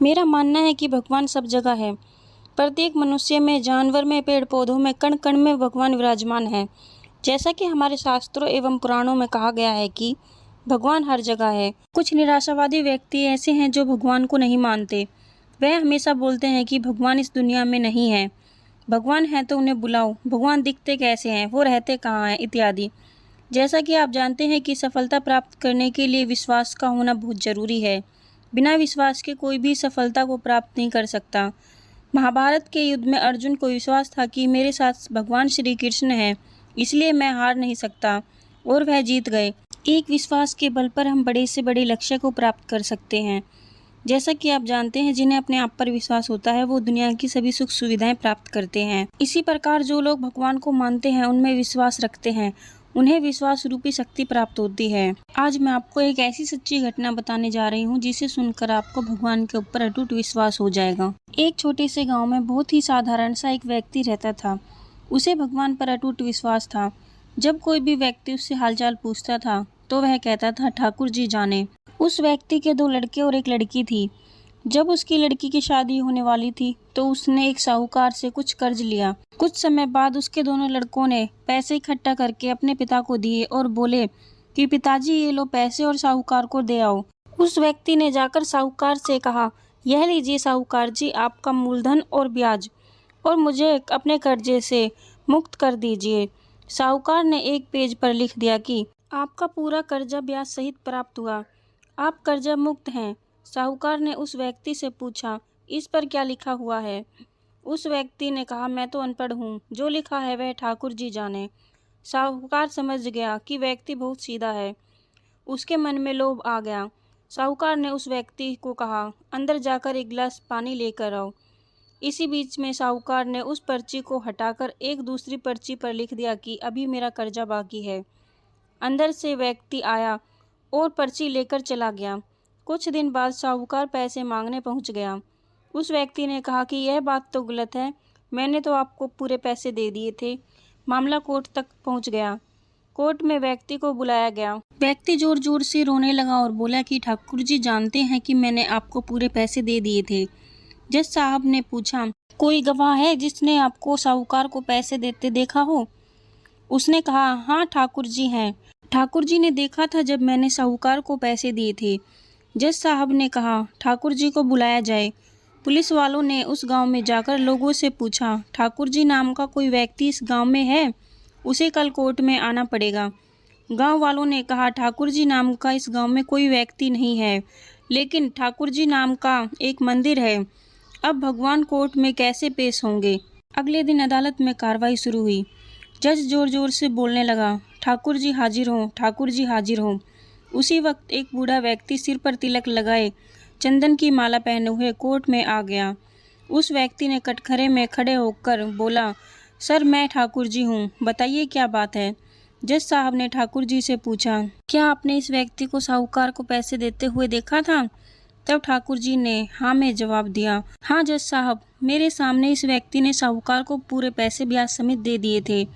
मेरा मानना है कि भगवान सब जगह है। प्रत्येक मनुष्य में, जानवर में, पेड़ पौधों में, कण कण में भगवान विराजमान है। जैसा कि हमारे शास्त्रों एवं पुराणों में कहा गया है कि भगवान हर जगह है। कुछ निराशावादी व्यक्ति ऐसे हैं जो भगवान को नहीं मानते। वह हमेशा बोलते हैं कि भगवान इस दुनिया में नहीं है, भगवान है तो उन्हें बुलाओ, भगवान दिखते कैसे हैं, वो रहते कहाँ हैं, इत्यादि। जैसा कि आप जानते हैं कि सफलता प्राप्त करने के लिए विश्वास का होना बहुत जरूरी है। बिना विश्वास के कोई भी सफलता को प्राप्त नहीं कर सकता। महाभारत के युद्ध में अर्जुन को विश्वास था कि मेरे साथ भगवान श्री कृष्ण हैं, इसलिए मैं हार नहीं सकता, और वह जीत गए। एक विश्वास के बल पर हम बड़े से बड़े लक्ष्य को प्राप्त कर सकते हैं। जैसा कि आप जानते हैं, जिन्हें अपने आप पर विश्वास होता है वो दुनिया की सभी सुख सुविधाएं प्राप्त करते हैं। इसी प्रकार जो लोग भगवान को मानते हैं, उनमें विश्वास रखते हैं, उन्हें विश्वास रूपी शक्ति प्राप्त होती है। आज मैं आपको एक ऐसी सच्ची घटना बताने जा रही हूँ जिसे सुनकर आपको भगवान के ऊपर अटूट विश्वास हो जाएगा। एक छोटे से गाँव में बहुत ही साधारण सा एक व्यक्ति रहता था। उसे भगवान पर अटूट विश्वास था। जब कोई भी व्यक्ति उससे हालचाल पूछता था तो वह कहता था, ठाकुर जी जाने। उस व्यक्ति के 2 लड़के और एक लड़की थी। जब उसकी लड़की की शादी होने वाली थी तो उसने एक साहूकार से कुछ कर्ज लिया। कुछ समय बाद उसके दोनों लड़कों ने पैसे इकट्ठा करके अपने पिता को दिए और बोले कि पिताजी ये लो पैसे और साहूकार को दे आओ। उस व्यक्ति ने जाकर साहूकार से कहा, यह लीजिए साहूकार जी आपका मूलधन और ब्याज, और मुझे अपने कर्जे से मुक्त कर दीजिए। साहूकार ने एक पेज पर लिख दिया कि आपका पूरा कर्जा ब्याज सहित प्राप्त हुआ, आप कर्जा मुक्त हैं। साहूकार ने उस व्यक्ति से पूछा, इस पर क्या लिखा हुआ है? उस व्यक्ति ने कहा, मैं तो अनपढ़ हूँ, जो लिखा है वह ठाकुर जी जाने। साहूकार समझ गया कि व्यक्ति बहुत सीधा है। उसके मन में लोभ आ गया। साहूकार ने उस व्यक्ति को कहा, अंदर जाकर एक गिलास पानी लेकर आओ। इसी बीच में साहूकार ने उस पर्ची को हटाकर एक दूसरी पर्ची पर लिख दिया कि अभी मेरा कर्जा बाकी है। अंदर से व्यक्ति आया और पर्ची लेकर चला गया। कुछ दिन बाद साहूकार पैसे मांगने पहुंच गया। उस व्यक्ति ने कहा कि यह बात तो गलत है, मैंने तो आपको पूरे पैसे दे दिए थे। मामला कोर्ट तक पहुंच गया। कोर्ट में व्यक्ति को बुलाया गया। व्यक्ति जोर जोर से रोने लगा और बोला कि ठाकुर जी जानते हैं कि मैंने आपको पूरे पैसे दे दिए थे। जज साहब ने पूछा, कोई गवाह है जिसने आपको साहूकार को पैसे देते देखा हो? उसने कहा, हाँ ठाकुर जी हैं। ठाकुर जी ने देखा था जब मैंने साहूकार को पैसे दिए थे। जज साहब ने कहा, ठाकुर जी को बुलाया जाए। पुलिस वालों ने उस गांव में जाकर लोगों से पूछा, ठाकुर जी नाम का कोई व्यक्ति इस गांव में है? उसे कल कोर्ट में आना पड़ेगा। गांव वालों ने कहा, ठाकुर जी नाम का इस गांव में कोई व्यक्ति नहीं है, लेकिन ठाकुर जी नाम का एक मंदिर है। अब भगवान कोर्ट में कैसे पेश होंगे? अगले दिन अदालत में कार्रवाई शुरू हुई। जज जोर जोर से बोलने लगा, ठाकुर जी हाजिर हों, ठाकुर जी हाजिर हों। उसी वक्त एक बूढ़ा व्यक्ति सिर पर तिलक लगाए, चंदन की माला पहने हुए कोर्ट में आ गया। उस व्यक्ति ने कटघरे में खड़े होकर बोला, सर मैं ठाकुर जी हूँ, बताइए क्या बात है? जज साहब ने ठाकुर जी से पूछा, क्या आपने इस व्यक्ति को साहूकार को पैसे देते हुए देखा था? तब ठाकुर जी ने हाँ में जवाब दिया। हाँ जज साहब, मेरे सामने इस व्यक्ति ने साहूकार को पूरे पैसे ब्याज समेत दे दिए थे।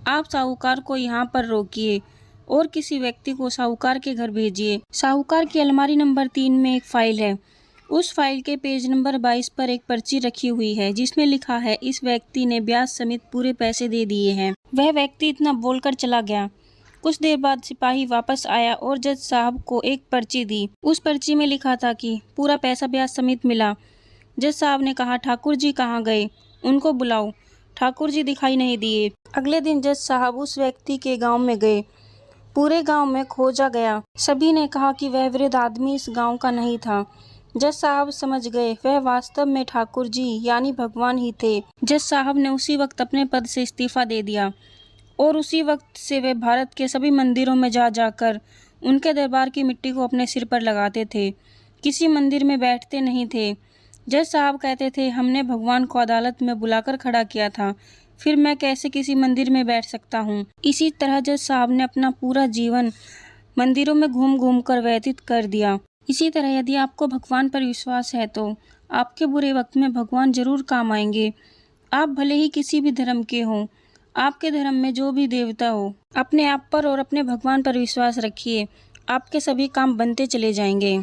आप साहूकार को यहाँ पर रोकिए और किसी व्यक्ति को साहूकार के घर भेजिए। साहूकार की अलमारी नंबर 3 में एक फाइल है। उस फाइल के पेज नंबर 22 पर एक पर्ची रखी हुई है जिसमें लिखा है, इस व्यक्ति ने ब्याज समेत पूरे पैसे दे दिए हैं। वह व्यक्ति इतना बोलकर चला गया। कुछ देर बाद सिपाही वापस आया और जज साहब को एक पर्ची दी। उस पर्ची में लिखा था कि पूरा पैसा ब्याज समेत मिला। जज साहब ने कहा, ठाकुर जी कहाँ गए? उनको बुलाओ। ठाकुर जी दिखाई नहीं दिए। अगले दिन जज साहब उस व्यक्ति के गांव में गए। पूरे गांव में खोजा गया। सभी ने कहा कि वह वृद्ध आदमी इस गांव का नहीं था। जज साहब समझ गए वह वास्तव में ठाकुर जी यानी भगवान ही थे। जज साहब ने उसी वक्त अपने पद से इस्तीफा दे दिया और उसी वक्त से वे भारत के सभी मंदिरों में जा जाकर उनके दरबार की मिट्टी को अपने सिर पर लगाते थे। किसी मंदिर में बैठते नहीं थे। जज साहब कहते थे, हमने भगवान को अदालत में बुलाकर खड़ा किया था, फिर मैं कैसे किसी मंदिर में बैठ सकता हूँ? इसी तरह जज साहब ने अपना पूरा जीवन मंदिरों में घूम घूम कर व्यतीत कर दिया। इसी तरह यदि आपको भगवान पर विश्वास है तो आपके बुरे वक्त में भगवान जरूर काम आएंगे। आप भले ही किसी भी धर्म के हों, आपके धर्म में जो भी देवता हो, अपने आप पर और अपने भगवान पर विश्वास रखिए, आपके सभी काम बनते चले जाएंगे।